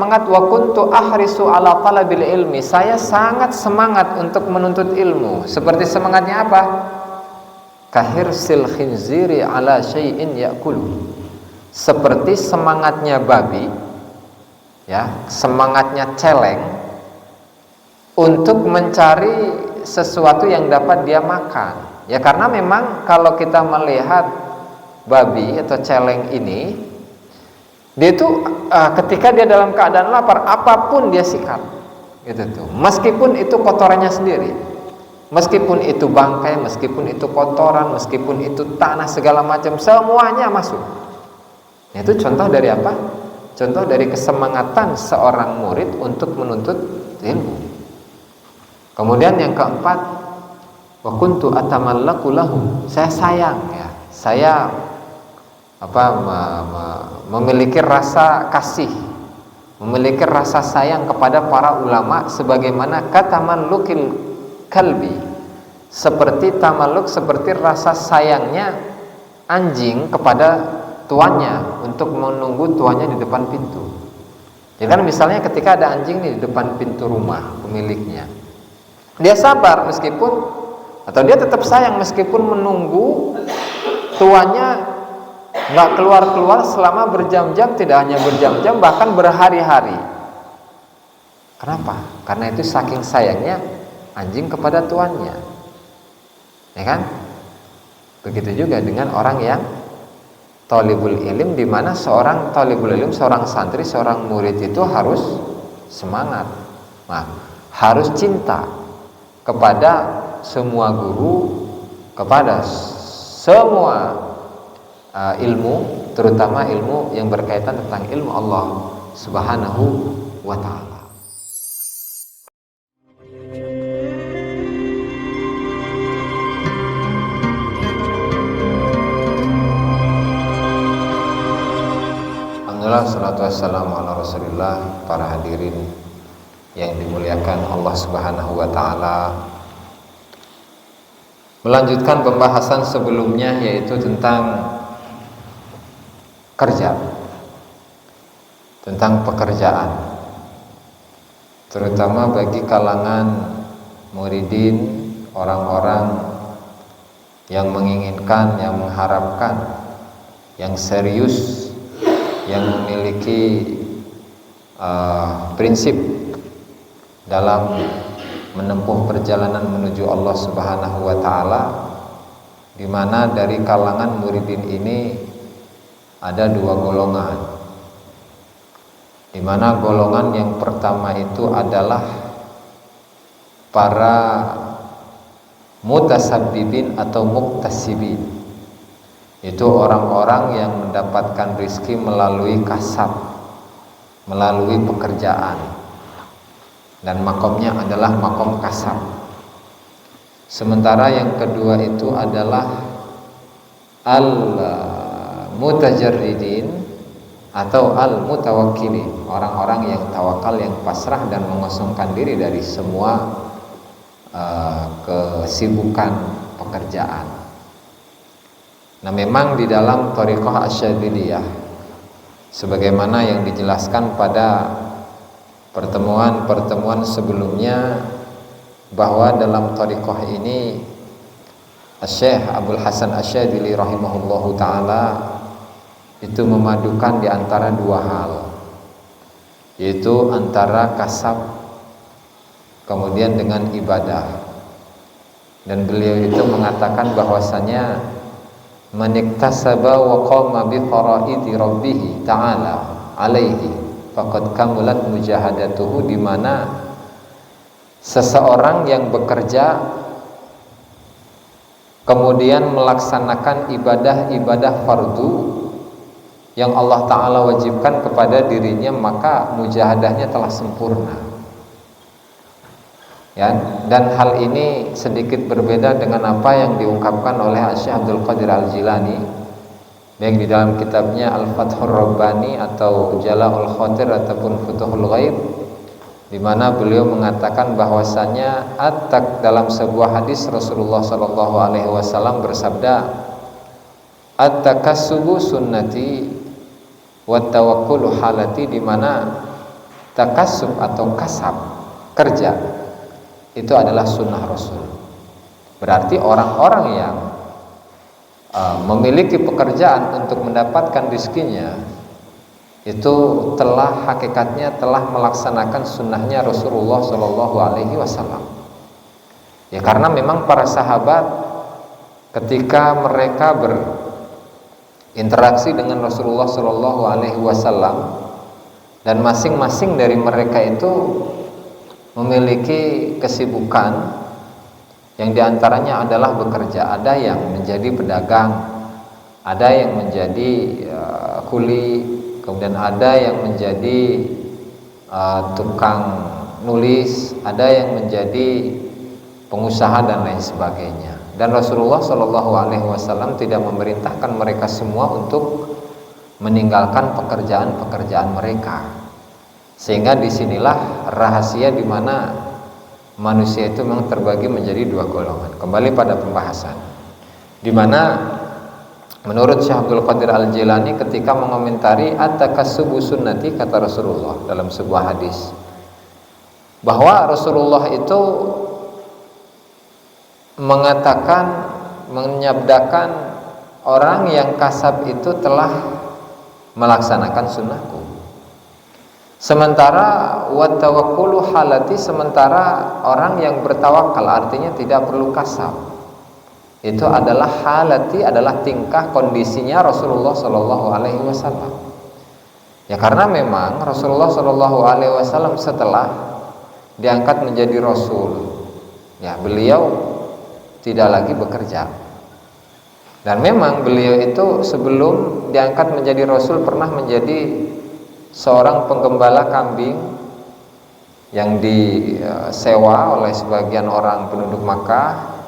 semangat, wa kuntu ahrisu ala talabil ilmi, saya sangat semangat untuk menuntut ilmu. Seperti semangatnya apa? Kahirsil khinziri ala syai'in ya'kulu, seperti semangatnya babi, ya, semangatnya celeng untuk mencari sesuatu yang dapat dia makan. Ya, karena memang kalau kita melihat babi atau celeng ini, dia itu ketika dia dalam keadaan lapar, apapun dia sikat, gitu tuh. Meskipun itu kotorannya sendiri, meskipun itu bangkai, meskipun itu kotoran, meskipun itu tanah segala macam, semuanya masuk. Itu contoh dari apa? Contoh dari kesemangatan seorang murid untuk menuntut ilmu. Kemudian yang keempat, wa kuntu atamallaku lahu, saya sayang, ya, saya memiliki rasa kasih, memiliki rasa sayang kepada para ulama, sebagaimana katamallukil kalbi, seperti tamalluk, seperti rasa sayangnya anjing kepada tuannya untuk menunggu tuannya di depan pintu. Ya kan, misalnya ketika ada anjing nih di depan pintu rumah pemiliknya, dia sabar meskipun, atau dia tetap sayang meskipun menunggu tuannya nggak keluar-keluar selama berjam-jam, tidak hanya berjam-jam, bahkan berhari-hari. Kenapa? Karena itu saking sayangnya anjing kepada tuannya, ya kan? Begitu juga dengan orang yang thalibul ilm, di mana seorang thalibul ilm, seorang santri, seorang murid itu harus semangat, harus cinta kepada semua guru, kepada semua ilmu, terutama ilmu yang berkaitan tentang ilmu Allah Subhanahu wa ta'ala. Alhamdulillah, salatu wassalamu ala rasulillah. Para hadirin yang dimuliakan Allah Subhanahu wa ta'ala, melanjutkan pembahasan sebelumnya, yaitu tentang kerja, tentang pekerjaan, terutama bagi kalangan muridin, orang-orang yang menginginkan, yang mengharapkan, yang serius, yang memiliki prinsip dalam menempuh perjalanan menuju Allah Subhanahu wa ta'ala, di mana dari kalangan muridin ini ada dua golongan, di mana golongan yang pertama itu adalah para mutasabbibin atau muktasibin, itu orang-orang yang mendapatkan rizki melalui kasab, melalui pekerjaan, dan makomnya adalah makom kasab. Sementara yang kedua itu adalah al-mutajarridin atau al-mutawakkilin, orang-orang yang tawakal, yang pasrah dan mengosongkan diri dari semua kesibukan pekerjaan. Nah, memang di dalam thariqah Asyadziliyah, sebagaimana yang dijelaskan pada pertemuan-pertemuan sebelumnya, bahwa dalam thariqah ini Syekh Abdul Hasan Asyadzili rahimahullahu ta'ala itu memadukan di antara dua hal, yaitu antara kasab kemudian dengan ibadah. Dan beliau itu mengatakan bahwasanya man iktasaba wa qama bi faraidi rabbih ta'ala alaihi faqad kamulat mujahadatuhu, di mana seseorang yang bekerja kemudian melaksanakan ibadah-ibadah fardu yang Allah Ta'ala wajibkan kepada dirinya, maka mujahadahnya telah sempurna, ya. Dan hal ini sedikit berbeda dengan apa yang diungkapkan oleh Syekh Abdul Qadir Al-Jilani, baik di dalam kitabnya Al-Fathur Rabbani atau Jala'ul Khatir ataupun Futuhul Ghaib, di mana beliau mengatakan bahwasanya dalam sebuah hadis Rasulullah sallallahu alaihi wasallam bersabda, at-takassubu sunnati wa tawakkulu halati, di mana takasub atau kasab, kerja, itu adalah sunnah Rasul. Berarti orang-orang yang memiliki pekerjaan untuk mendapatkan rizkinya, itu telah hakikatnya telah melaksanakan sunnahnya Rasulullah Shallallahu Alaihi Wasallam. Ya, karena memang para sahabat ketika mereka berinteraksi dengan Rasulullah Shallallahu Alaihi Wasallam, dan masing-masing dari mereka itu memiliki kesibukan yang diantaranya adalah bekerja. Ada yang menjadi pedagang, ada yang menjadi kuli, kemudian ada yang menjadi tukang nulis, ada yang menjadi pengusaha dan lain sebagainya. Dan Rasulullah Shallallahu Alaihi Wasallam tidak memerintahkan mereka semua untuk meninggalkan pekerjaan-pekerjaan mereka. Sehingga disinilah rahasia di mana manusia itu memang terbagi menjadi dua golongan. Kembali pada pembahasan, di mana menurut Syekh Abdul Qadir Al-Jilani ketika mengomentari at-takassubu sunnati, kata Rasulullah dalam sebuah hadis bahwa Rasulullah itu mengatakan, menyabdakan, orang yang kasab itu telah melaksanakan sunnahku. Sementara wat tawakkulu halati, sementara orang yang bertawakal artinya tidak perlu kasab, itu adalah halati, adalah tingkah kondisinya Rasulullah Shallallahu Alaihi Wasallam. Ya, karena memang Rasulullah Shallallahu Alaihi Wasallam setelah diangkat menjadi Rasul, ya beliau tidak lagi bekerja. Dan memang beliau itu sebelum diangkat menjadi Rasul pernah menjadi seorang penggembala kambing yang disewa oleh sebagian orang penduduk Makkah.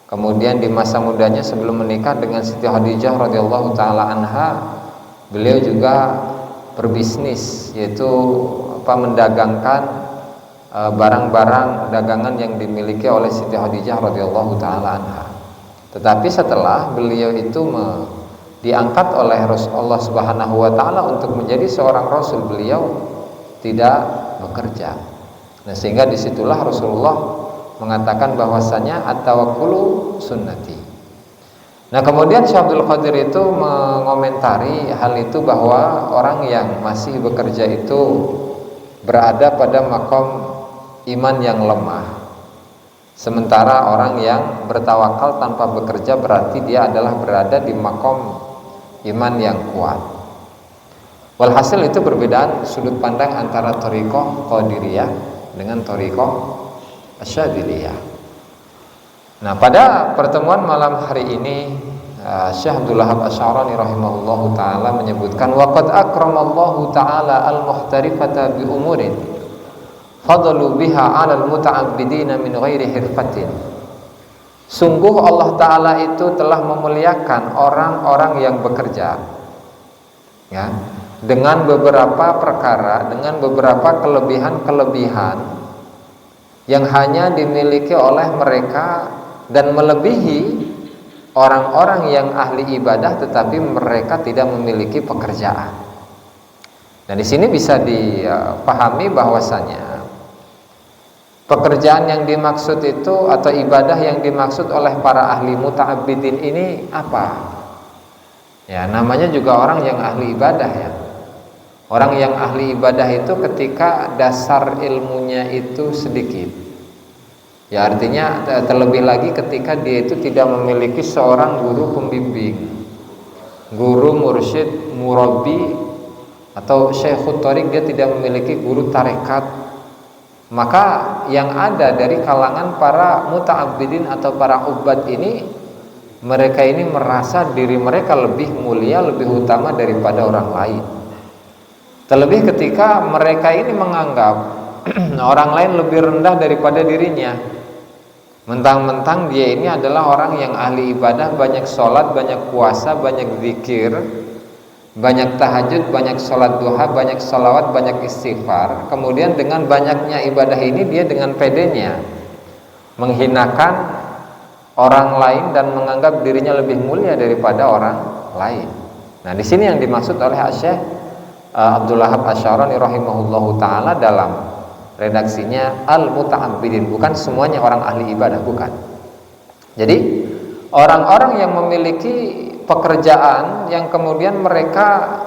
Kemudian di masa mudanya sebelum menikah dengan Siti Khadijah radhiyallahu taala anha, beliau juga berbisnis, yaitu mendagangkan barang-barang dagangan yang dimiliki oleh Siti Khadijah radhiyallahu taala anha. Tetapi setelah beliau itu diangkat oleh Rasulullah Subhanahu wa taala untuk menjadi seorang rasul, beliau tidak bekerja. Nah, sehingga disitulah Rasulullah mengatakan bahwasanya at-tawakkulu sunnati. Nah, kemudian Syekh Abdul Qadir itu mengomentari hal itu bahwa orang yang masih bekerja itu berada pada makom iman yang lemah. Sementara orang yang bertawakal tanpa bekerja berarti dia adalah berada di makom iman yang kuat. Walhasil itu perbedaan sudut pandang antara thariqah Qadiriyah dengan thariqah Asyadziliyah. Nah, pada pertemuan malam hari ini Syekh Abdul Wahab Asy'arani rahimahullahu taala menyebutkan waqad akramallahu taala al-muhtarifata bi umurin fadlu biha 'alal muta'abbidina min ghairi hirfatin. Sungguh Allah Ta'ala itu telah memuliakan orang-orang yang bekerja, ya, dengan beberapa perkara, dengan beberapa kelebihan-kelebihan yang hanya dimiliki oleh mereka dan melebihi orang-orang yang ahli ibadah tetapi mereka tidak memiliki pekerjaan. Dan di sini bisa dipahami bahwasanya pekerjaan yang dimaksud itu atau ibadah yang dimaksud oleh para ahli muta'abbidin ini apa? Ya, namanya juga orang yang ahli ibadah, ya. Orang yang ahli ibadah itu ketika dasar ilmunya itu sedikit. Ya, artinya terlebih lagi ketika dia itu tidak memiliki seorang guru pembimbing, guru mursyid, murabbi atau syekhut thariq, dia tidak memiliki guru tarekat. Maka yang ada dari kalangan para muta'abbidin atau para ubad ini, mereka ini merasa diri mereka lebih mulia, lebih utama daripada orang lain. Terlebih ketika mereka ini menganggap orang lain lebih rendah daripada dirinya. Mentang-mentang dia ini adalah orang yang ahli ibadah, banyak sholat, banyak puasa, banyak zikir, banyak tahajud, banyak sholat duha, banyak sholawat, banyak istighfar. Kemudian dengan banyaknya ibadah ini dia dengan pedenya menghinakan orang lain dan menganggap dirinya lebih mulia daripada orang lain. Nah, di sini yang dimaksud oleh Syekh Abdul Wahab Asy-Syarani rahimahullahu taala dalam redaksinya Al-Muta'abbidin, bukan semuanya orang ahli ibadah, bukan. Jadi orang-orang yang memiliki pekerjaan yang kemudian mereka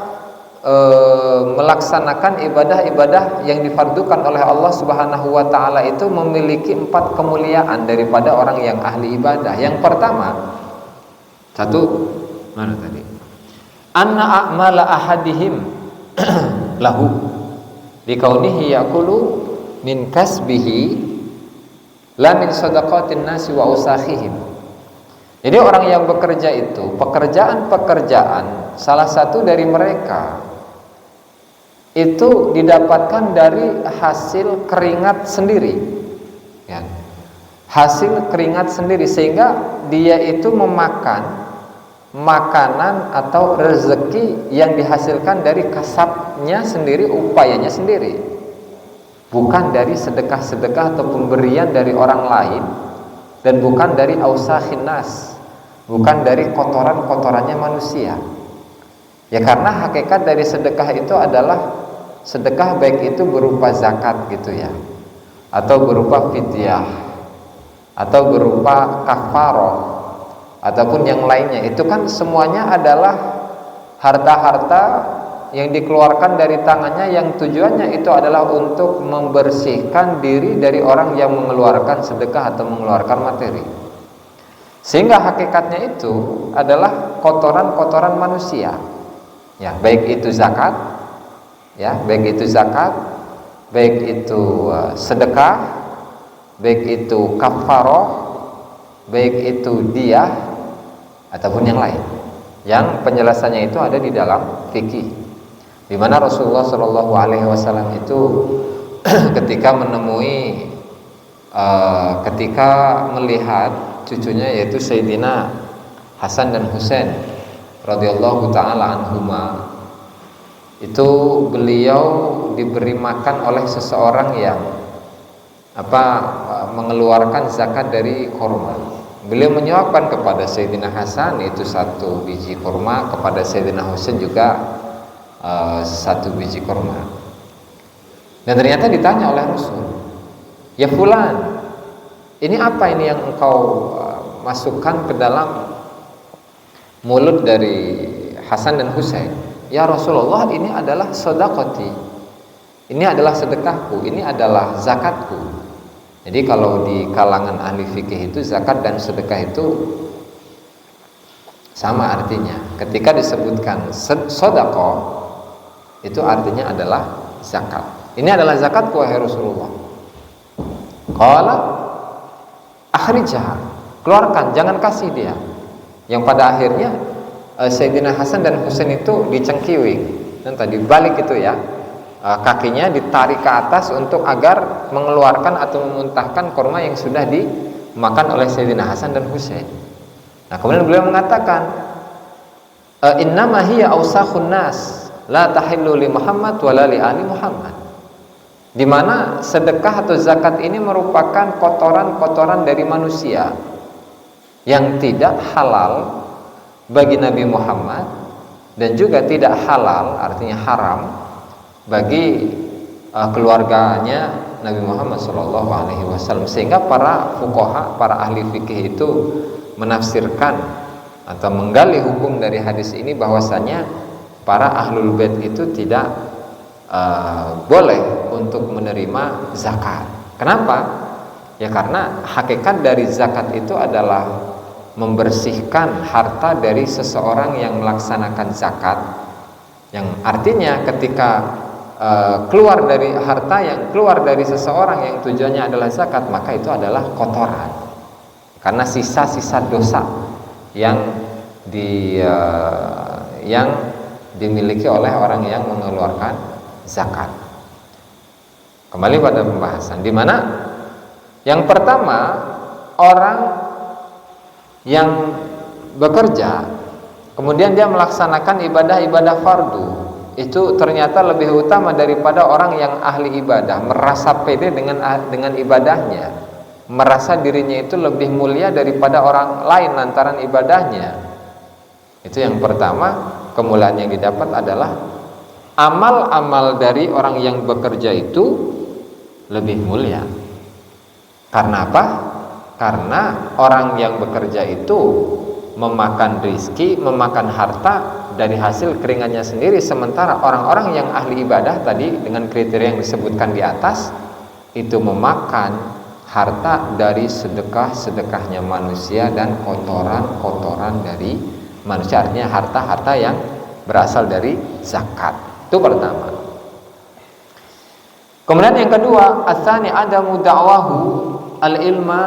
melaksanakan ibadah-ibadah yang difardukan oleh Allah Subhanahu wa taala itu memiliki 4 kemuliaan daripada orang yang ahli ibadah. Yang pertama, satu, mana tadi? Anna a'mala ahadihim lahu bikaunihi yaqulu min kasbihi la min sadaqatin nasi wa usakhihim. Jadi orang yang bekerja itu pekerjaan-pekerjaan salah satu dari mereka itu didapatkan dari hasil keringat sendiri, ya. Hasil keringat sendiri, sehingga dia itu memakan makanan atau rezeki yang dihasilkan dari kasabnya sendiri, upayanya sendiri, bukan dari sedekah-sedekah atau pemberian dari orang lain, dan bukan dari ausakhin nas, bukan dari kotoran-kotorannya manusia. Ya, karena hakikat dari sedekah itu adalah sedekah, baik itu berupa zakat gitu ya, atau berupa fidyah, atau berupa kafaroh, ataupun yang lainnya. Itu kan semuanya adalah harta-harta yang dikeluarkan dari tangannya, yang tujuannya itu adalah untuk membersihkan diri dari orang yang mengeluarkan sedekah atau mengeluarkan materi. Sehingga hakikatnya itu adalah kotoran-kotoran manusia. Ya, baik itu zakat, ya, baik itu zakat, baik itu sedekah, baik itu kafaroh, baik itu diyah, ataupun yang lain. Yang penjelasannya itu ada di dalam fikih, di mana Rasulullah Shallallahu Alaihi Wasallam itu ketika menemui, ketika melihat cucunya yaitu Sayyidina Hasan dan Husain radhiyallahu taala anhuma, itu beliau diberi makan oleh seseorang yang mengeluarkan zakat dari kurma. Beliau menyuapkan kepada Sayyidina Hasan itu 1 biji kurma, kepada Sayyidina Husain juga 1 biji kurma. Dan ternyata ditanya oleh Rasul, "Ya fulan, ini apa ini yang engkau masukkan ke dalam mulut dari Hasan dan Husain?" "Ya Rasulullah, ini adalah sedekati, ini adalah sedekahku, ini adalah zakatku." Jadi kalau di kalangan ahli fikih itu zakat dan sedekah itu sama artinya. Ketika disebutkan sedekah itu artinya adalah zakat. Ini adalah zakatku wahai Rasulullah. Qala akhrijah, keluarkan, jangan kasih dia. Yang pada akhirnya Sayyidina Hasan dan Husain itu dicengkiwing, dan tadi balik itu ya, kakinya ditarik ke atas untuk agar mengeluarkan atau memuntahkan kurma yang sudah dimakan oleh Sayyidina Hasan dan Husain. Nah, kemudian beliau mengatakan, "Innama hiya ausakhun nas, la tahillu li Muhammad wa la li ali Muhammad." Di mana sedekah atau zakat ini merupakan kotoran-kotoran dari manusia yang tidak halal bagi Nabi Muhammad, dan juga tidak halal, artinya haram, bagi keluarganya Nabi Muhammad SAW. Sehingga para fuqaha, para ahli fikih itu menafsirkan atau menggali hukum dari hadis ini bahwasanya para ahlul bait itu tidak boleh untuk menerima zakat. Kenapa? Ya karena hakikat dari zakat itu adalah membersihkan harta dari seseorang yang melaksanakan zakat, yang artinya ketika keluar dari harta yang keluar dari seseorang yang tujuannya adalah zakat, maka itu adalah kotoran, karena sisa-sisa dosa yang dimiliki oleh orang yang mengeluarkan zakat. Kembali pada pembahasan, di mana yang pertama, orang yang bekerja kemudian dia melaksanakan ibadah-ibadah fardu itu ternyata lebih utama daripada orang yang ahli ibadah, merasa pede dengan ibadahnya, merasa dirinya itu lebih mulia daripada orang lain lantaran ibadahnya. Itu yang pertama, kemuliaan yang didapat adalah amal-amal dari orang yang bekerja itu lebih mulia. Karena apa? Karena orang yang bekerja itu memakan rizki, memakan harta dari hasil keringatnya sendiri, sementara orang-orang yang ahli ibadah tadi dengan kriteria yang disebutkan di atas itu memakan harta dari sedekah-sedekahnya manusia dan kotoran-kotoran dari manusia, artinya harta-harta yang berasal dari zakat. Itu pertama. Kemudian yang kedua, atsani adamu da'wahu al-ilma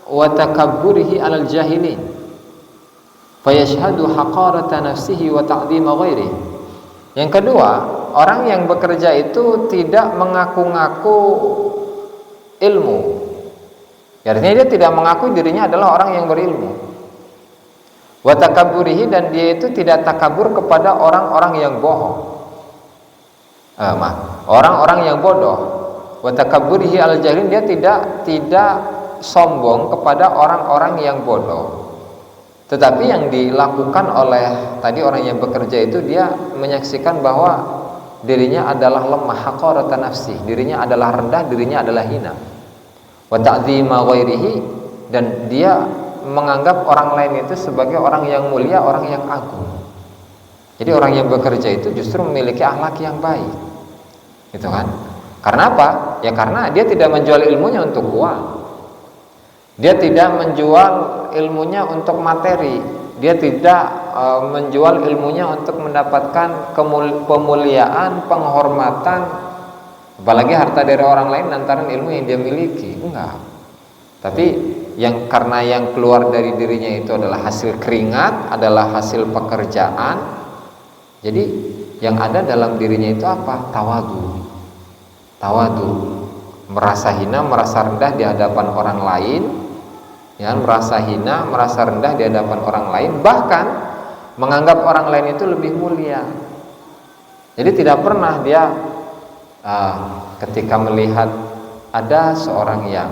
wa takabburihi 'alal jahilin fayashhadu haqarata nafsihi wa ta'dhima ghairihi. Yang kedua, orang yang bekerja itu tidak mengaku-ngaku ilmu. Artinya dia tidak mengakui dirinya adalah orang yang berilmu. Wa takabburihi, dan dia itu tidak takabur kepada orang-orang yang bohong. Orang-orang yang bodoh. Wa takabburihi al jahilin, dia tidak sombong kepada orang-orang yang bodoh. Tetapi yang dilakukan oleh tadi orang yang bekerja itu, dia menyaksikan bahwa dirinya adalah lemah, haqaratan nafsi, dirinya adalah rendah, dirinya adalah hina. Wa ta'dhima ghairihi, dan dia menganggap orang lain itu sebagai orang yang mulia, orang yang agung. Jadi orang yang bekerja itu justru memiliki akhlak yang baik, gitu kan? Karena apa? Ya karena dia tidak menjual ilmunya untuk uang, dia tidak menjual ilmunya untuk materi, dia tidak menjual ilmunya untuk mendapatkan pemuliaan, penghormatan, apalagi harta dari orang lain lantaran ilmu yang dia miliki. Enggak. Tapi karena yang keluar dari dirinya itu adalah hasil keringat, adalah hasil pekerjaan. Jadi yang ada dalam dirinya itu apa? Tawadu, merasa hina, merasa rendah di hadapan orang lain, ya, merasa hina, merasa rendah di hadapan orang lain, bahkan menganggap orang lain itu lebih mulia. Jadi tidak pernah dia ketika melihat ada seorang yang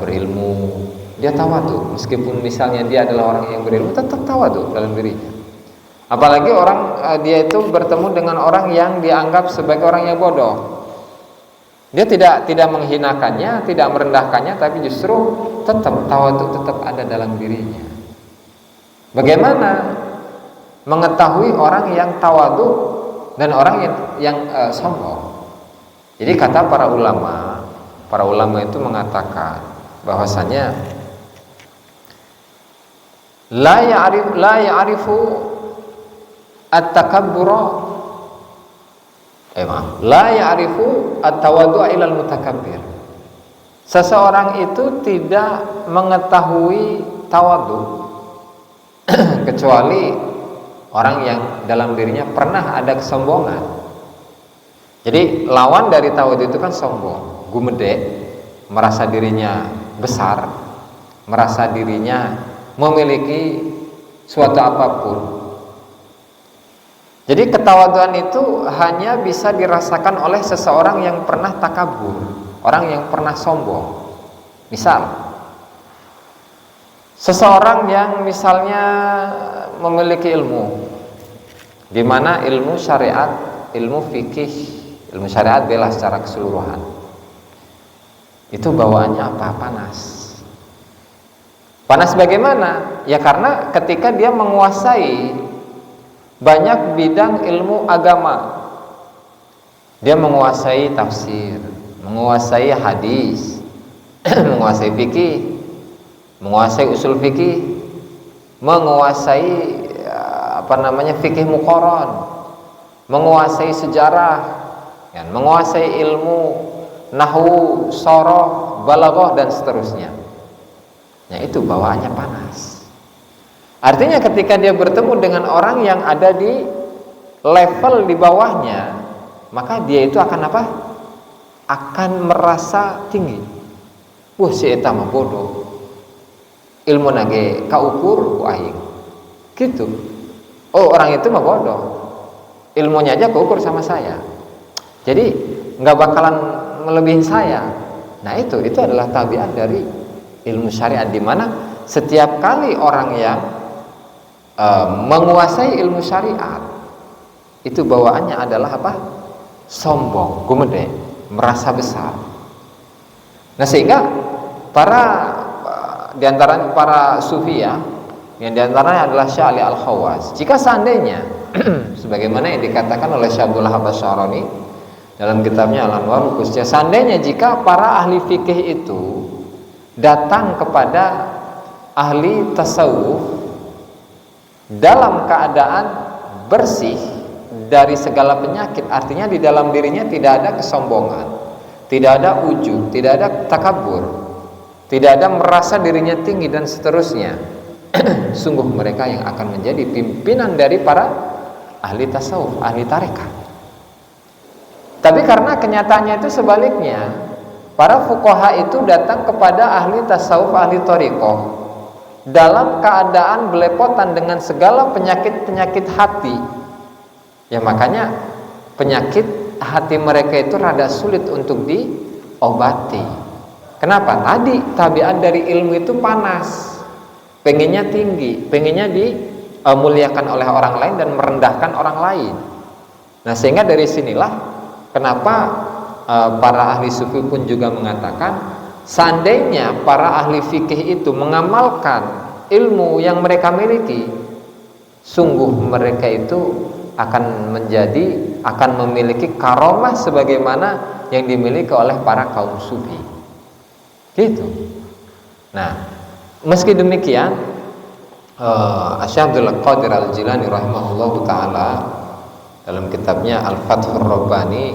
berilmu, dia tawadu, meskipun misalnya dia adalah orang yang berilmu, tetap tawadu dalam dirinya. Apalagi dia itu bertemu dengan orang yang dianggap sebagai orang yang bodoh, dia tidak menghinakannya, tidak merendahkannya, tapi justru tetap tawadu tetap ada dalam dirinya. Bagaimana mengetahui orang yang tawadu dan orang yang sombong? Jadi kata para ulama itu mengatakan bahwasanya la ya'rifu at-takabbura la ya'rifu at-tawaddu'a ilal mutakabbir. Seseorang itu tidak mengetahui tawadu kecuali orang yang dalam dirinya pernah ada kesombongan. Jadi lawan dari tawadu itu kan sombong, gumede, merasa dirinya besar, merasa dirinya memiliki suatu apapun. Jadi ketawaduan itu hanya bisa dirasakan oleh seseorang yang pernah takabur, orang yang pernah sombong. Misal, seseorang yang misalnya memiliki ilmu, di mana ilmu syariat, ilmu fikih, ilmu syariat bela secara keseluruhan, itu bawaannya apa? Panas bagaimana? Ya karena ketika dia menguasai banyak bidang ilmu agama, dia menguasai tafsir, menguasai hadis, menguasai fikih, menguasai usul fikih, menguasai fikih muqaran, menguasai sejarah, menguasai ilmu nahwu, soroh, balaghah dan seterusnya. Ya itu bawaannya panas. Artinya ketika dia bertemu dengan orang yang ada di level di bawahnya, maka dia itu akan apa? Akan merasa tinggi. Wah, si eta mah bodoh. Ilmu nage kaukur ku aing. Gitu. Oh, orang itu mah bodoh. Ilmunya aja keukur sama saya. Jadi nggak bakalan melebihin saya. Nah, itu adalah tabiat dari ilmu syariat, di mana setiap kali orang yang menguasai ilmu syariat itu bawaannya adalah apa? Sombong, gumede, merasa besar. Nah, sehingga diantara para sufi ya, yang diantaranya adalah Syekh Ali Al-Khawwas, jika seandainya sebagaimana yang dikatakan oleh Syekh Abdul Wahab Asy-Syarani dalam kitabnya Al-Anwar, khususnya seandainya jika para ahli fikih itu datang kepada ahli tasawuf dalam keadaan bersih dari segala penyakit, artinya di dalam dirinya tidak ada kesombongan, tidak ada ujub, tidak ada takabur, tidak ada merasa dirinya tinggi dan seterusnya, sungguh mereka yang akan menjadi pimpinan dari para ahli tasawuf, ahli tarekat. Tapi karena kenyataannya itu sebaliknya, para fuqaha itu datang kepada ahli tasawuf, ahli thariqah dalam keadaan belepotan dengan segala penyakit-penyakit hati. Ya, makanya penyakit hati mereka itu rada sulit untuk diobati. Kenapa? Tadi tabiat dari ilmu itu panas, pengennya tinggi, pengennya dimuliakan oleh orang lain dan merendahkan orang lain. Nah, sehingga dari sinilah kenapa para ahli sufi pun juga mengatakan, seandainya para ahli fikih itu mengamalkan ilmu yang mereka miliki, sungguh mereka itu akan memiliki karomah sebagaimana yang dimiliki oleh para kaum sufi. Gitu. Nah, meski demikian, Syekh Abdul Qadir Al-Jilani rahimahullahu taala dalam kitabnya Al-Fathur Rabbani,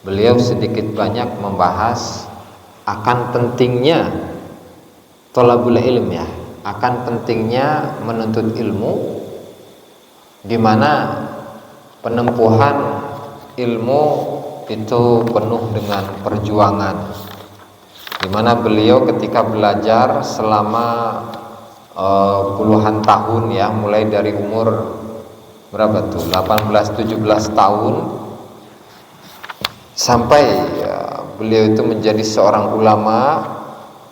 beliau sedikit banyak membahas akan pentingnya thalabul ilm, ya, akan pentingnya menuntut ilmu, di mana penempuhan ilmu itu penuh dengan perjuangan, di mana beliau ketika belajar selama puluhan tahun, ya, mulai dari umur berapa tuh, 18-17 tahun sampai beliau itu menjadi seorang ulama,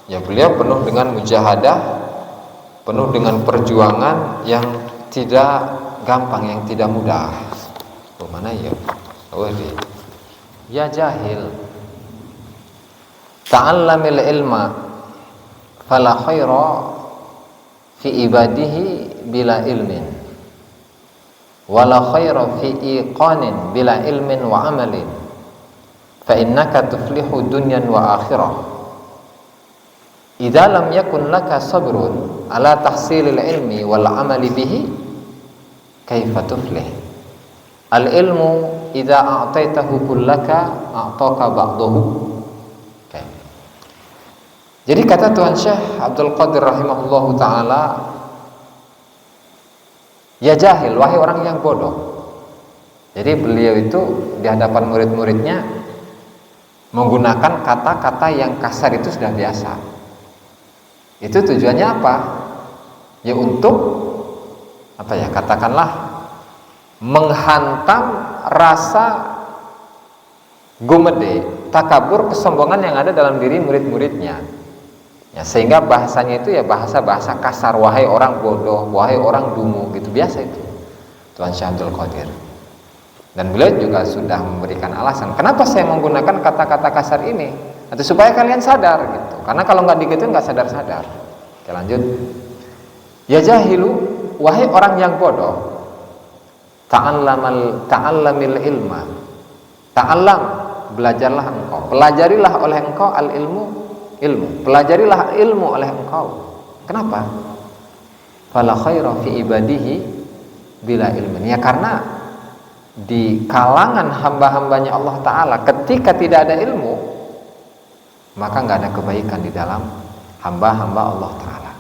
ya, beliau penuh dengan mujahadah, penuh dengan perjuangan yang tidak gampang, yang tidak mudah. Mana ya? Ya jahil, ta'allamil ilma fala khaira fi ibadihi bila ilmin, wala khaira fi iqanin bila ilmin wa amalin, fa innaka tuflihu dunyan wa akhirah. Idza lam yakun laka sabrun ala tahsilil ilmi wal amali bihi, kaifa tuflih? Al ilmu idza a'taitahu kullaka a'taka ba'dahu. Okay. Jadi kata Tuhan Syekh Abdul Qadir rahimahullahu taala, ya jahil, wahai orang yang bodoh. Jadi beliau itu di hadapan murid-muridnya menggunakan kata-kata yang kasar itu sudah biasa. Itu tujuannya apa? Ya untuk apa ya, katakanlah menghantam rasa gumede, takabur, kesombongan yang ada dalam diri murid-muridnya. Ya, sehingga bahasanya itu ya bahasa-bahasa kasar, wahai orang bodoh, wahai orang dungu, gitu, biasa itu Tuan Syekh Abdul Qadir. Dan beliau juga sudah memberikan alasan kenapa saya menggunakan kata-kata kasar ini, atau supaya kalian sadar gitu. Karena kalau nggak digituin nggak sadar-sadar. Oke, lanjut. Ya jahilu, wahai orang yang bodoh, ta'allamil ilma. Ta'allam, belajarlah engkau, pelajarilah oleh engkau al ilmu, ilmu, pelajarilah ilmu oleh engkau. Kenapa? Fala khaira fi ibadihi bila ilmin. Ya karena di kalangan hamba-hambanya Allah Ta'ala ketika tidak ada ilmu, maka nggak ada kebaikan di dalam hamba-hamba Allah Ta'ala.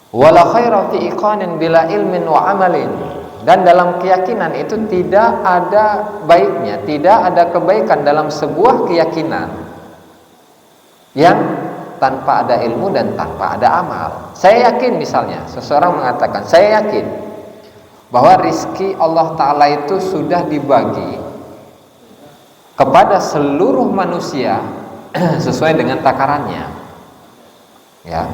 Wala khaira fi iqanin bila ilmin wa amalin. Dan dalam keyakinan itu tidak ada baiknya, tidak ada kebaikan dalam sebuah keyakinan yang tanpa ada ilmu dan tanpa ada amal. Saya yakin, misalnya seseorang mengatakan, saya yakin bahwa rizki Allah Ta'ala itu sudah dibagi kepada seluruh manusia sesuai dengan takarannya, ya.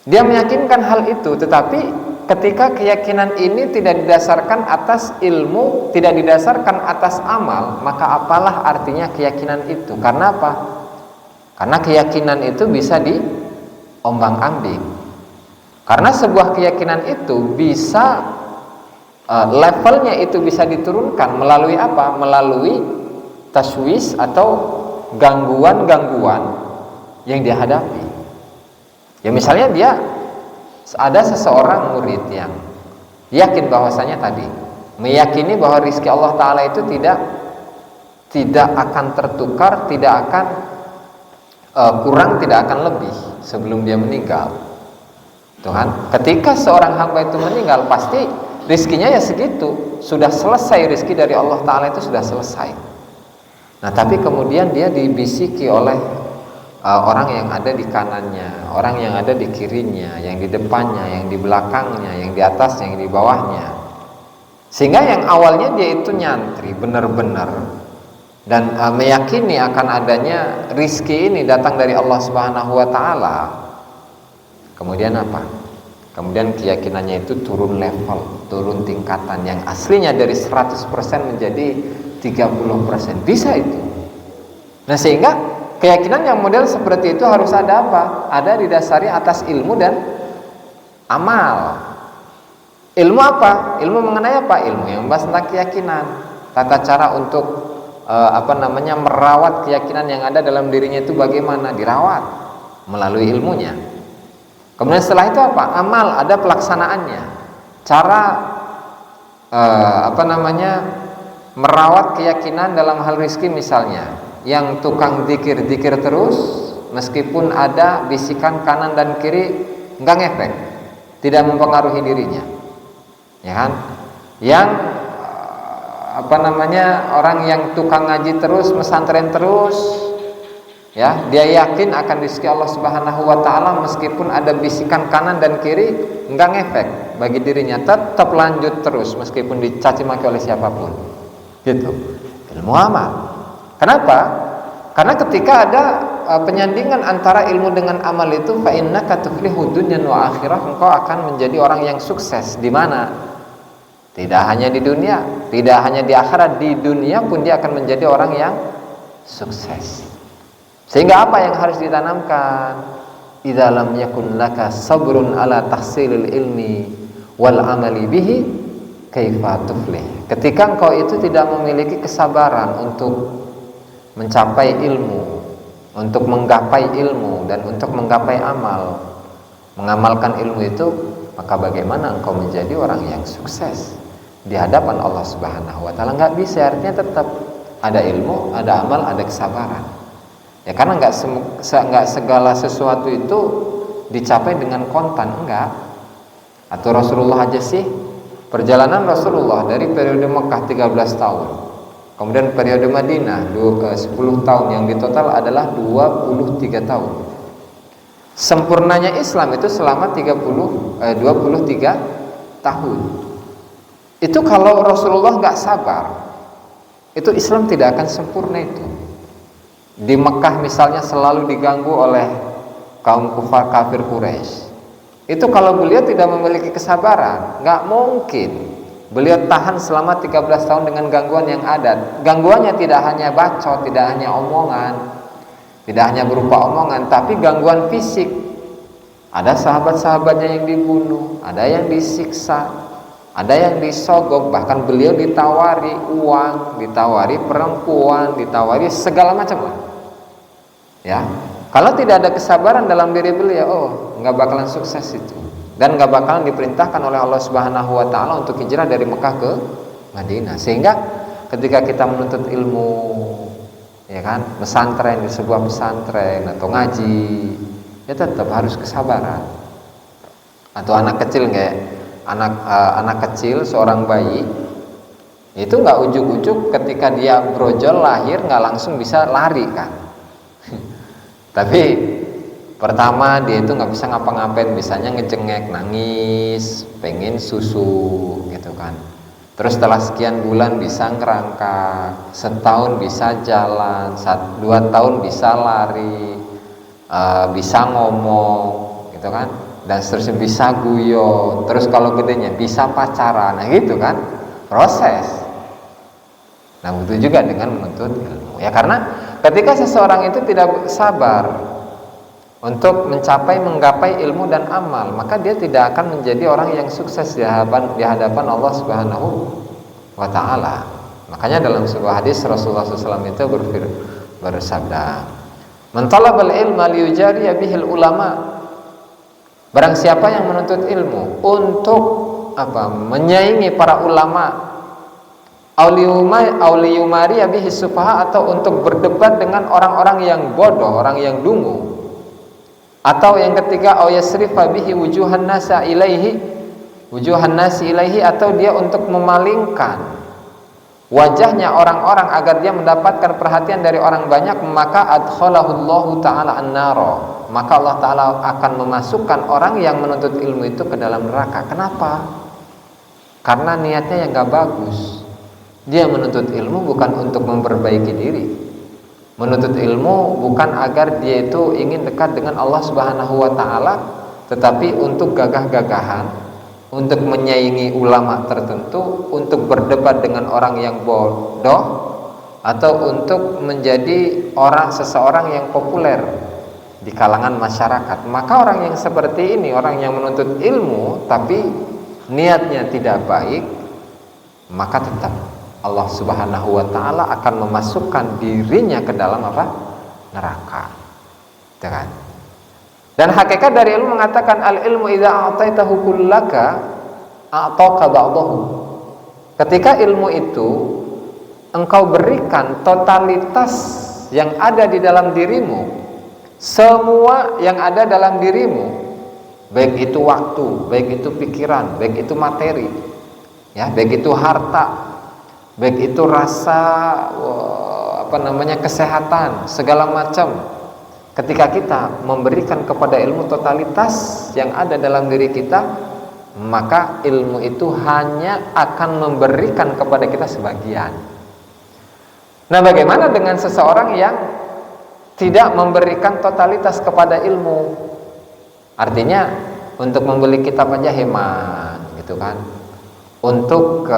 Dia meyakinkan hal itu, tetapi ketika keyakinan ini tidak didasarkan atas ilmu, tidak didasarkan atas amal, maka apalah artinya keyakinan itu? Karena apa? Karena keyakinan itu bisa diombang-ambing. Karena sebuah keyakinan itu bisa levelnya itu bisa diturunkan melalui apa? Melalui taswis atau gangguan-gangguan yang dihadapi. Ya misalnya dia ada seseorang murid yang yakin bahwasanya tadi meyakini bahwa rizki Allah Ta'ala itu tidak akan tertukar, tidak akan kurang, tidak akan lebih sebelum dia meninggal. Tuhan, ketika seorang hamba itu meninggal pasti rizkinya ya segitu, sudah selesai rizki dari Allah Ta'ala itu sudah selesai. Nah tapi kemudian dia dibisiki oleh orang yang ada di kanannya, orang yang ada di kirinya, yang di depannya, yang di belakangnya, yang di atasnya, yang di bawahnya. Sehingga yang awalnya dia itu nyantri benar-benar dan meyakini akan adanya rizki ini datang dari Allah Subhanahu wa Ta'ala. Kemudian apa? Kemudian keyakinannya itu turun level, turun tingkatan, yang aslinya dari 100% menjadi 30%. Bisa itu. Nah sehingga keyakinan yang model seperti itu harus ada apa? Ada didasari atas ilmu dan amal. Ilmu apa? Ilmu mengenai apa? Ilmu yang membahas tentang keyakinan, tata cara untuk merawat keyakinan yang ada dalam dirinya itu bagaimana? Dirawat melalui ilmunya. Kemudian setelah itu apa? Amal, ada pelaksanaannya. Cara merawat keyakinan dalam hal rizki misalnya, yang tukang zikir terus meskipun ada bisikan kanan dan kiri enggak ngefek, tidak mempengaruhi dirinya, ya kan? Yang orang yang tukang ngaji terus, mesantren terus, ya, dia yakin akan rizki Allah Subhanahu wa Ta'ala meskipun ada bisikan kanan dan kiri enggak ngefek bagi dirinya, tetap lanjut terus meskipun dicaci maki oleh siapapun. Gitu. Ilmu amal. Kenapa? Karena ketika ada penyandingan antara ilmu dengan amal itu, fa innaka tuflihu dunya wa akhirah, engkau akan menjadi orang yang sukses. Di mana? Tidak hanya di dunia, tidak hanya di akhirat, di dunia pun dia akan menjadi orang yang sukses. Sehingga apa yang harus ditanamkan? Idza lam yakun laka sabrun ala tahsilil ilmi wal amali bihi kaifa tuflih. Ketika engkau itu tidak memiliki kesabaran untuk mencapai ilmu, untuk menggapai ilmu dan untuk menggapai amal, mengamalkan ilmu itu, maka bagaimana engkau menjadi orang yang sukses di hadapan Allah Subhanahu wa Ta'ala? Enggak bisa, artinya tetap ada ilmu, ada amal, ada kesabaran. Ya karena enggak segala sesuatu itu dicapai dengan kontan, enggak. Atau Rasulullah aja sih, perjalanan Rasulullah dari periode Mekah 13 tahun, kemudian periode Madinah 10 tahun, yang di total adalah 23 tahun. Sempurnanya Islam itu selama 23 tahun. Itu kalau Rasulullah nggak sabar, itu Islam tidak akan sempurna itu. Di Mekah misalnya selalu diganggu oleh kaum kufar kafir Quraisy. Itu kalau beliau tidak memiliki kesabaran, nggak mungkin beliau tahan selama 13 tahun dengan gangguan yang ada. Gangguannya tidak hanya bacot, tidak hanya omongan, tidak hanya berupa omongan, tapi gangguan fisik. Ada sahabat-sahabatnya yang dibunuh, ada yang disiksa, ada yang disogok, bahkan beliau ditawari uang, ditawari perempuan, ditawari segala macam. Ya, kalau tidak ada kesabaran dalam diri beliau, nggak bakalan sukses itu, dan nggak bakalan diperintahkan oleh Allah Subhanahu wa Ta'ala untuk hijrah dari Mekah ke Madinah. Sehingga ketika kita menuntut ilmu, ya kan, pesantren, di sebuah pesantren atau ngaji, ya tetap harus kesabaran. Atau anak kecil, anak kecil, seorang bayi itu nggak ujuk-ujuk ketika dia brojol lahir nggak langsung bisa lari kan. Tapi pertama dia itu nggak bisa ngapa-ngapain, bisanya ngejengek, nangis, pengen susu gitu kan. Terus setelah sekian bulan bisa ngerangkak, setahun bisa jalan, 2 tahun bisa lari, bisa ngomong gitu kan. dan seterusnya, bisa guyon, terus kalau gedenya bisa pacaran, nah gitu kan, proses. Nah begitu juga dengan menuntut ilmu ya, karena ketika seseorang itu tidak sabar untuk menggapai ilmu dan amal, maka dia tidak akan menjadi orang yang sukses di hadapan Allah Subhanahu wa ta'ala. Makanya dalam sebuah hadis Rasulullah SAW itu bersabda, "Man talabal ilma liyujariya bihil ulama." Barang siapa yang menuntut ilmu untuk menyaingi para ulama, auliyumari bihi sufaha, atau untuk berdebat dengan orang-orang yang bodoh, orang yang dungu, atau yang ketiga au yasrifa bihi wujuhan nasi ilaihi, atau dia untuk memalingkan wajahnya orang-orang agar dia mendapatkan perhatian dari orang banyak, maka adkhalahullahu ta'ala an-nara, maka Allah Ta'ala akan memasukkan orang yang menuntut ilmu itu ke dalam neraka. Kenapa? Karena niatnya yang gak bagus. Dia menuntut ilmu bukan untuk memperbaiki diri, menuntut ilmu bukan agar dia itu ingin dekat dengan Allah Subhanahu wa ta'ala, tetapi untuk gagah-gagahan, untuk menyaingi ulama tertentu, untuk berdebat dengan orang yang bodoh, atau untuk menjadi seseorang yang populer di kalangan masyarakat. Maka orang yang seperti ini, orang yang menuntut ilmu tapi niatnya tidak baik, maka tetap Allah Subhanahu wa ta'ala akan memasukkan dirinya ke dalam neraka. Kan? Dan hakikat dari ilmu mengatakan al ilmu idza a'taitahu kullaka a'taka ba'dahu. Ketika ilmu itu engkau berikan totalitas yang ada di dalam dirimu, semua yang ada dalam dirimu, baik itu waktu, baik itu pikiran, baik itu materi, ya, baik itu harta, baik itu rasa kesehatan, segala macam. Ketika kita memberikan kepada ilmu totalitas yang ada dalam diri kita, maka ilmu itu hanya akan memberikan kepada kita sebagian. Nah, bagaimana dengan seseorang yang tidak memberikan totalitas kepada ilmu? Artinya untuk membeli kitab aja hemat, gitu kan? Untuk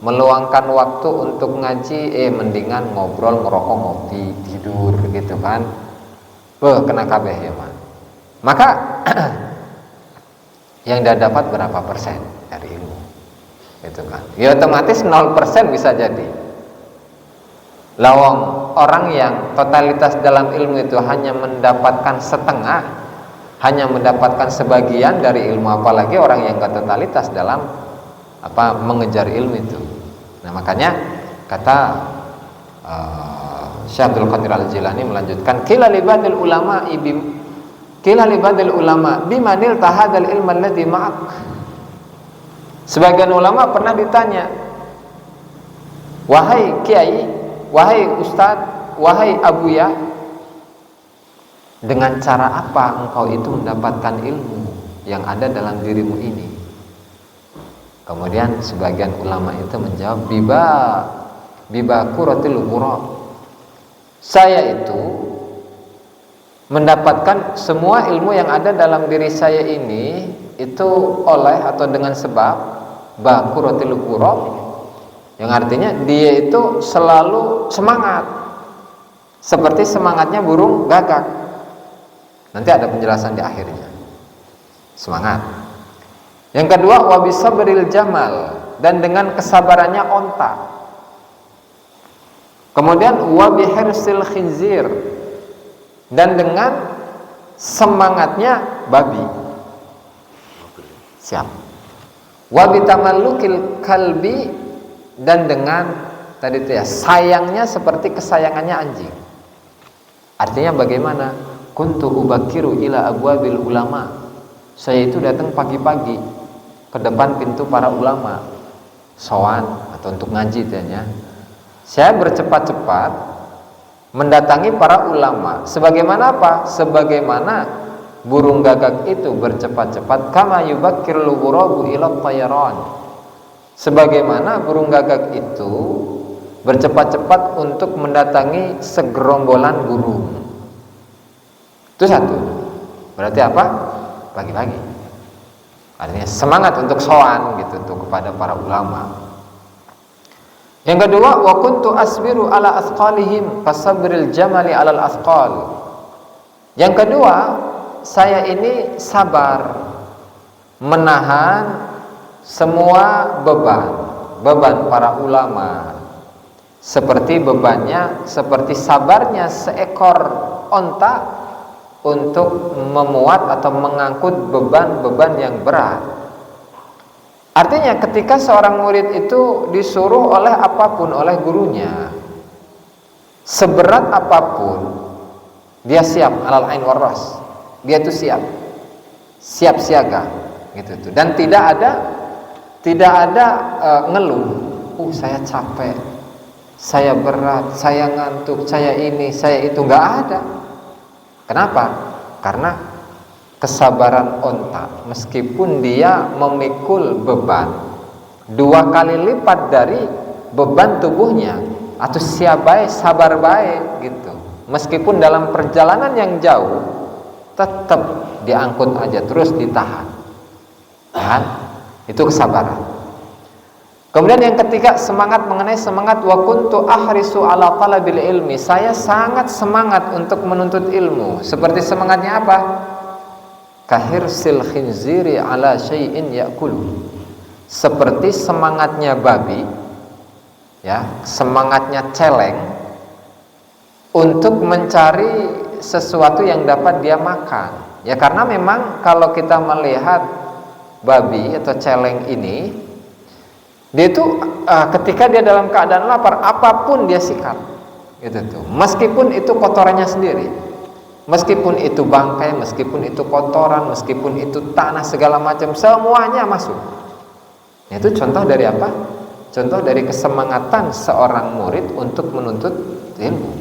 meluangkan waktu untuk ngaji, mendingan ngobrol, ngerokok, ngopi, tidur, gitu kan? Kena kabeh ya, man. Maka yang dia dapat berapa persen dari ilmu, gitu kan? Ya otomatis 0% bisa jadi. Lawang orang yang totalitas dalam ilmu itu hanya mendapatkan setengah, hanya mendapatkan sebagian dari ilmu, apalagi orang yang gak totalitas dalam mengejar ilmu itu. Nah, makanya kata Syekh Abdul Qadir Al-Jilani melanjutkan, qila libadil ulama bimanil tahadal ilma alladhi ma'ak. Sebagian ulama pernah ditanya, wahai kiai, wahai ustadz, wahai abuya, dengan cara apa engkau itu mendapatkan ilmu yang ada dalam dirimu ini? Kemudian sebagian ulama itu menjawab, biba quratil qura. Saya itu mendapatkan semua ilmu yang ada dalam diri saya ini itu oleh atau dengan sebab baquratil qura, yang artinya dia itu selalu semangat, seperti semangatnya burung gagak. Nanti ada penjelasan di akhirnya. Semangat. Yang kedua, wabisabril jamal, dan dengan kesabarannya onta. Kemudian wabihirsil khinzir, dan dengan semangatnya babi. Siap. Wabitamallukil kalbi, dan dengan tadi itu ya, sayangnya seperti kesayangannya anjing. Artinya bagaimana? Kuntu ubakiru ila abwabil ulama. Saya itu datang pagi-pagi ke depan pintu para ulama, sowan atau untuk ngaji tanya. Saya bercepat-cepat mendatangi para ulama. Sebagaimana apa? Sebagaimana burung gagak itu bercepat-cepat, kama yubakkirul ghurabu ila tayran. Sebagaimana burung gagak itu bercepat-cepat untuk mendatangi segerombolan burung. Itu satu. Berarti apa? Bagi-bagi. Artinya semangat untuk sowan gitu tuh kepada para ulama. Yang kedua, wa kuntu asbiru ala asqalihim fasabril jamali alal asqal. Yang kedua, saya ini sabar menahan semua beban para ulama, seperti bebannya, seperti sabarnya seekor onta untuk memuat atau mengangkut beban-beban yang berat. Artinya ketika seorang murid itu disuruh oleh apapun oleh gurunya, seberat apapun dia siap, alal ain waras. Dia itu siap siaga gitu tuh. Dan tidak ada ngeluh. Saya capek, saya berat, saya ngantuk, saya ini, saya itu, nggak ada. Kenapa? Karena kesabaran onta, meskipun dia memikul beban 2 kali lipat dari beban tubuhnya, atau siabai sabar baik gitu, meskipun dalam perjalanan yang jauh tetap diangkut aja, terus ditahan, kan? Itu kesabaran. Kemudian yang ketiga, semangat mengenai semangat wa kuntu ahrisu ala talabil ilmi. Saya sangat semangat untuk menuntut ilmu. Seperti semangatnya apa? Kahirsil khinziri ala syai'in ya'kulu. Seperti semangatnya babi, ya, semangatnya celeng untuk mencari sesuatu yang dapat dia makan. Ya, karena memang kalau kita melihat babi atau celeng ini, dia itu ketika dia dalam keadaan lapar, apapun dia sikat, gitu tuh. Meskipun itu kotorannya sendiri, meskipun itu bangkai, meskipun itu kotoran, meskipun itu tanah segala macam, semuanya masuk. Itu contoh dari apa? Contoh dari kesemangatan seorang murid untuk menuntut ilmu.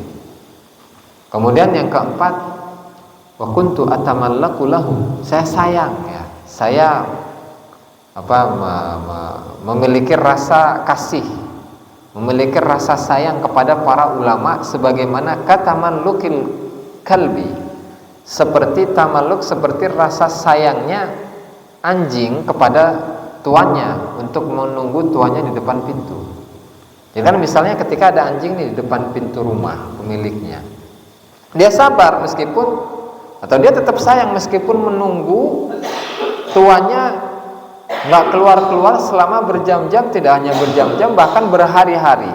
Kemudian yang keempat, wa kuntu atamallaku lahu. Saya sayang, ya, saya memiliki rasa kasih, memiliki rasa sayang kepada para ulama, sebagaimana katamanlukil kalbi, seperti tamalluk, seperti rasa sayangnya anjing kepada tuannya untuk menunggu tuannya di depan pintu. Jadi kan misalnya ketika ada anjing di depan pintu rumah pemiliknya, dia sabar meskipun, atau dia tetap sayang meskipun menunggu tuannya nggak keluar-keluar selama berjam-jam, tidak hanya berjam-jam, bahkan berhari-hari.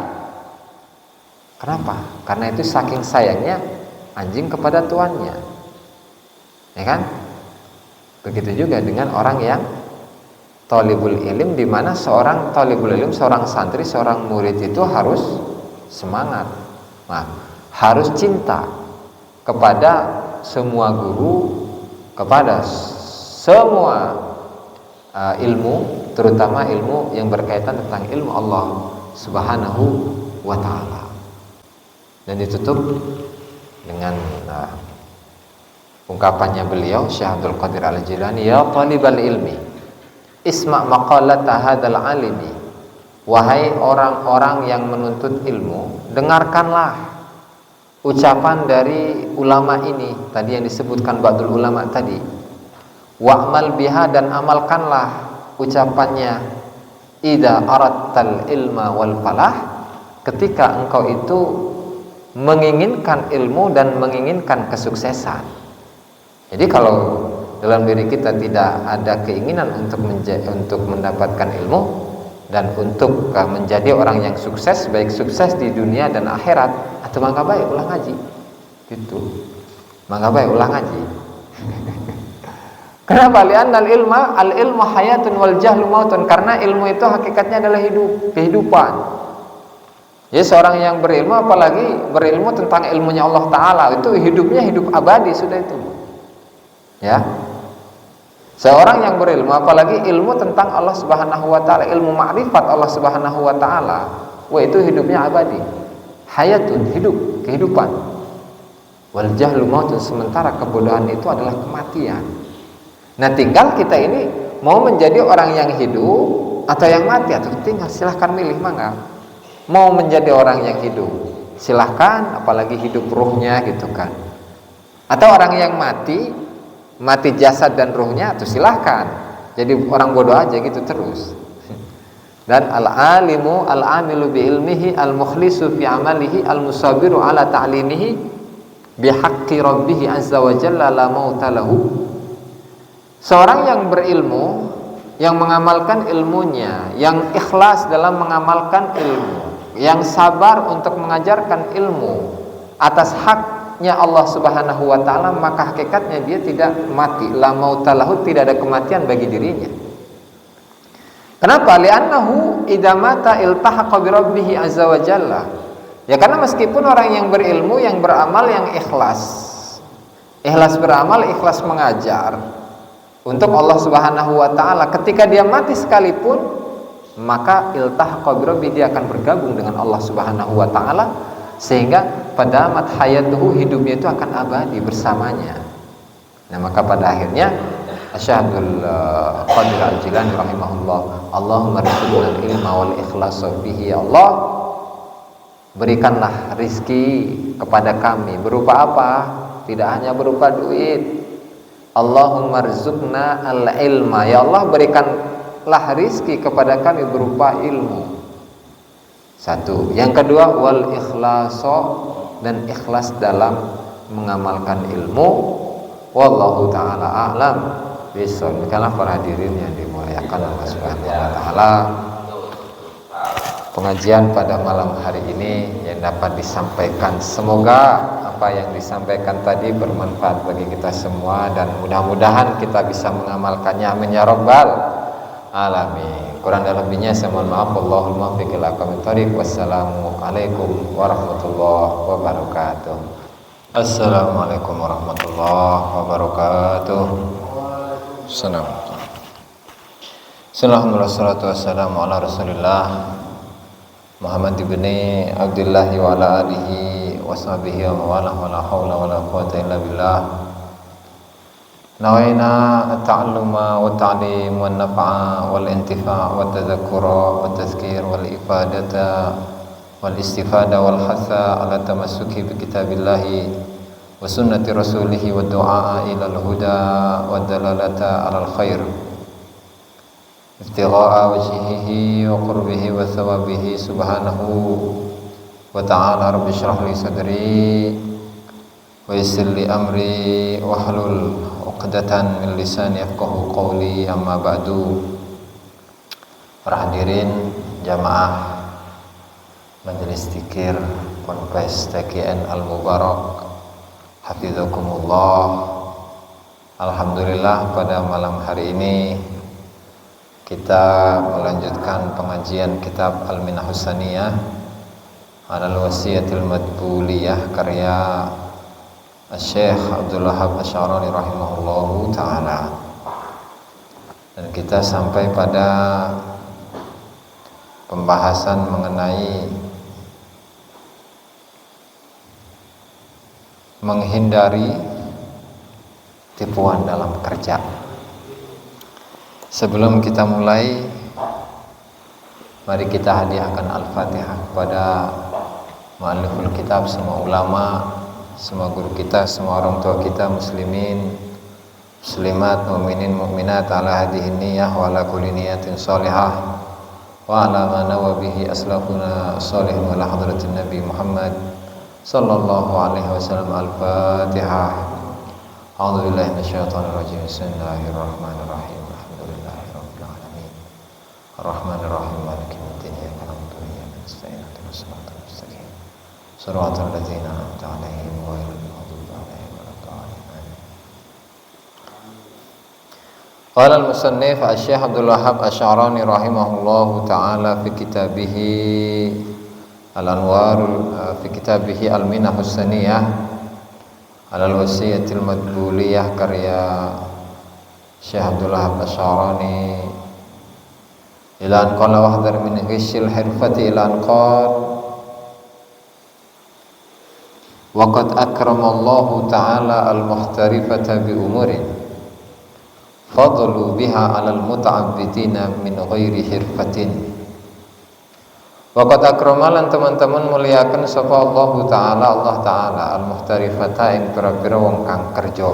Kenapa? Karena itu saking sayangnya anjing kepada tuannya, ya kan? Begitu juga dengan orang yang thalibul ilm, di mana seorang thalibul ilm, seorang santri, seorang murid itu harus semangat, harus cinta kepada semua guru, kepada semua ilmu, terutama ilmu yang berkaitan tentang ilmu Allah Subhanahu wa ta'ala. Dan ditutup dengan ungkapannya beliau, Syekh Abdul Qadir Al-Jilani, ya talibal ilmi isma' maqalata hadzal alimi. Wahai orang-orang yang menuntut ilmu, dengarkanlah ucapan dari ulama ini, tadi yang disebutkan ba'dul ulama tadi. Wa'mal biha, dan amalkanlah ucapannya, idza aradtal ilma wal falah, ketika engkau itu menginginkan ilmu dan menginginkan kesuksesan. Jadi kalau dalam diri kita tidak ada keinginan untuk mendapatkan ilmu dan untuk menjadi orang yang sukses, baik sukses di dunia dan akhirat, atau mangga baik ulang ngaji gitu, mangga baik ulang ngaji. Kenapa? Li'anna al-ilmu hayatun wal jahlu mautun. Karena ilmu itu hakikatnya adalah hidup, kehidupan. Jadi seorang yang berilmu, apalagi berilmu tentang ilmunya Allah Ta'ala, itu hidupnya hidup abadi sudah itu, ya. Seorang yang berilmu, apalagi ilmu tentang Allah Subhanahu wa Ta'ala, ilmu ma'rifat Allah Subhanahu wa Ta'ala, itu hidupnya abadi, hayatun, hidup, kehidupan. Wal jahlu mautun, sementara kebodohan itu adalah kematian. Nah, tinggal kita ini mau menjadi orang yang hidup atau yang mati, atau tinggal silahkan milih, mangga. Mau menjadi orang yang hidup, silahkan, apalagi hidup ruhnya gitu kan. Atau orang yang mati jasad dan ruhnya, itu silahkan jadi orang bodoh aja gitu terus. Dan al-alimu al-amilu bi ilmihi al-mukhlisu fi amalihi al-musabiru ala ta'limihi bihaqqi rabbih azza wa jalla la mauta lahu. Seorang yang berilmu, yang mengamalkan ilmunya, yang ikhlas dalam mengamalkan ilmu, yang sabar untuk mengajarkan ilmu atas haknya Allah Subhanahu wa taala, maka hakikatnya dia tidak mati, la mauta lahu, tidak ada kematian bagi dirinya. Kenapa? Li'annahu idza mata iltahaqa bi rabbih azza wa jalla. Ya karena meskipun orang yang berilmu, yang beramal, yang ikhlas beramal, ikhlas mengajar untuk Allah Subhanahu wa taala, ketika dia mati sekalipun, maka iltahaqa bi rabbih, dia akan bergabung dengan Allah Subhanahu wa taala, sehingga pada amat hayatuhu, hidupnya itu akan abadi bersamanya. Nah, maka pada akhirnya Asy'adul Qadir Al-Jilani rahimahullah, Allahumma rizqna al-ilma wal ikhlasa bihi, ya Allah, berikanlah rizki kepada kami berupa apa? Tidak hanya berupa duit. Allahumma rizqna al-ilma, ya Allah, berikanlah rizki kepada kami berupa ilmu. Satu. Yang kedua, wal ikhlasa, dan ikhlas dalam mengamalkan ilmu. Wallahu ta'ala a'lam bishawab. Demikianlah para hadirin yang dimuliakan Allah Subhanahu wa taala, pengajian pada malam hari ini yang dapat disampaikan, semoga apa yang disampaikan tadi bermanfaat bagi kita semua, dan mudah-mudahan kita bisa mengamalkannya, amin ya rabbal alamin. Kurang dan lebihnya saya mohon maaf. Wallahul muwaffiq ila aqwamit thoriq. Wassalamualaikum warahmatullahi wabarakatuh. Assalamualaikum warahmatullahi wabarakatuh. Assalamualaikum. Bismillahirrahmanirrahim. Wassalatu wassalamu ala Rasulillah Muhammad ibni Abdullah wa ala alihi wa sahbihi wa mawalah, wa la hawla wa la quwwata illa billah. Nawaina at-ta'alluma wa at-ta'lim wa an-naf'a wal intifa' wa at-tadhakkura wa at-tadhkir wal ifadata wal istifada wal hatha ala tamassuki bi kitabillahi wa sunnati rasulih wa du'a ila al-huda wa dalalata ala al-khair ibtigha'a wajhihi wa qurbihi wa thawabihi subhanahu wa ta'ala. Rabbi shrah li sadri wa yassir li amri wa hlul 'uqdatan min lisani yafqahu qawli, amma ba'du. Para hadirin jamaah Majelis Dzikir Ponpes TKN Al-Mubarak, hafizakumullah. Alhamdulillah, pada malam hari ini kita melanjutkan pengajian kitab Al-Minahus Saniyah Alal Wasiyatil Madbuliyah karya Syekh Abdul Wahhab Asy'arani rahimahullahu ta'ala. Dan kita sampai pada pembahasan mengenai menghindari tipuan dalam kerja. Sebelum kita mulai, mari kita hadiahkan Al-Fatihah kepada mu'alliful kitab, semua ulama, semua guru kita, semua orang tua kita, muslimin, muslimat, mu'minin, mu'minat, ala hadihi niyah wa ala kulli niyatin salihah wa ala ma nawa bihi aslafuna salihin wa ala hadratin Nabi Muhammad sallallahu alaihi wasallam. Al-Fatihah. A'udzu billahi minasyaitonir rajim. Bismillahirrahmanirrahim. Alhamdulillahirabbil alamin. Arrahmanir rahim. Maliki yaumiddin. Iyyaka na'budu wa iyyaka nasta'in. Ihdinas siratal mustaqim. Shiratal ladzina an'amta 'alaihim ghairil maghdubi 'alaihim waladdallin. Qala al-musannif Asy-Syaikh Abdul Wahhab Asy'arani rahimahullahu ta'ala fi kitabih Al-Anwar, fi kitabih Al-Minahus Saniyah Alal Wasiyatil Madbuliyah karya Syekh Abdul Wahhab Asy'arani, ila an qala wahdhar min ghishil hirfati ila an qala wa qad akramallahu ta'ala al-muhtarifata bi umurin fadlu biha 'alal muta'abbidina min ghairi hirfatin Waqat akramalan teman-teman muliakan sapa Allah Ta'ala al-muhtarifata ing pira-pira wong kang kerja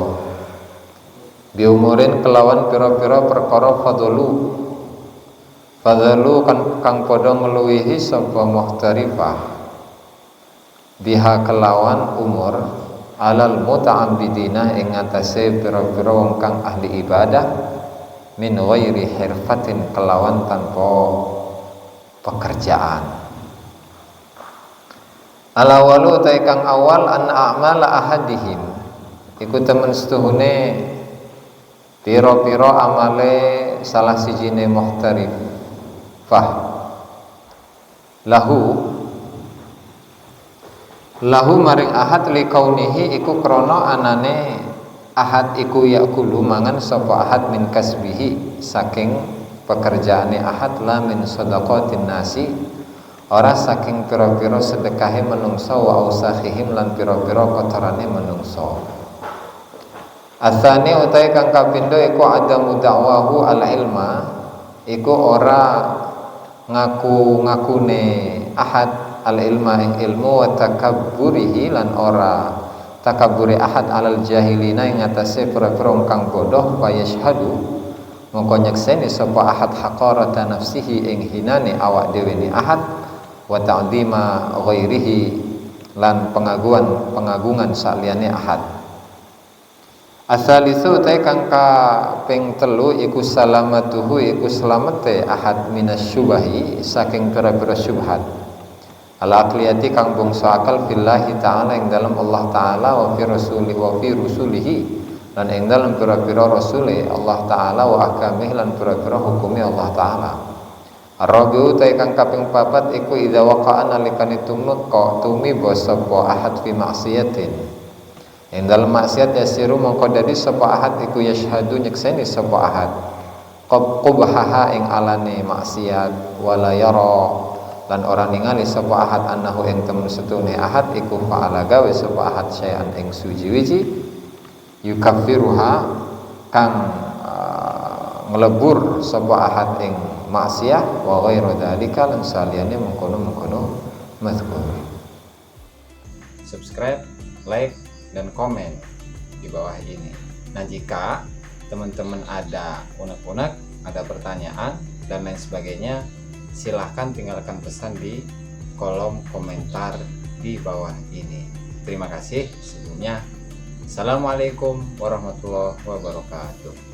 biumurin kelawan pira-pira perkara fadalu kang padha ngluwihi sapa muhtarifah biha kelawan umur alal muta'abbidina ing atase pira-pira wong kang ahli ibadah min ghairi hirfatin kelawan tanpa pekerjaan. Alawalu ta kang awal an a'mala ahadihim iku temen setuhune pira-pira amale salah sijine muhtarif lahu maring ahad li kaunihi iku krana anane ahad iku yakulu mangan sapa ahad min kasbihi saking pekerjaane ahad la min sadaqatin nasi ora saking pira-pira sedekahe menungso wa ausahihim lan pira-pira kotorane menungso. Asani utai kang kapindo iku adamu da'wahu al ilma iku ora ngaku-ngakune ahad al ilma ing ilmu wa takabburihi lan ora takabure ahad alal jahilina ing atase pira-pira kang bodoh wa yashhadu mongko nyekseni sapa ahad haqarata nafsihi ing hinane awak dhewe ni ahad wa ta'dhima ghairihi lan pengagungan saliyane ahad. Asalisu ta kang kaping 3 iku salamatuhu iku slamete ahad minasyubahi saking pira-pira syubhat al aqliyati kang bangsa akal billahi ta'ala ing dalam Allah ta'ala wa fi rusulihi lan ing dalem pira-pira rasule Allah taala wa ahkamih lan pira-pira hukume Allah taala. Ar-rabi'u ta kang kaping 4 iku idza waqa'a nalikane tumut ka tumiba sapa ahad fi maksiatin. Ing dalem maksiat yasiru mongko dadi sapa ahad iku yashhadu nyekseni sapa ahad qubhaha ing alane maksiat wala yara lan ora ningali sapa ahad annahu ing temen setune ahad iku fa'ala gawe sapa ahad syai'an ing suji-wiji yukaffiruha kang nglebur sapa ahad ing maksiyah wa ghairu dzalika lan saliyane mengkono-mengkono mazkur. Subscribe, like dan komen di bawah ini. Nah, jika teman-teman ada unek-unek, ada pertanyaan dan lain sebagainya, silahkan tinggalkan pesan di kolom komentar di bawah ini. Terima kasih sebelumnya. Assalamualaikum warahmatullahi wabarakatuh.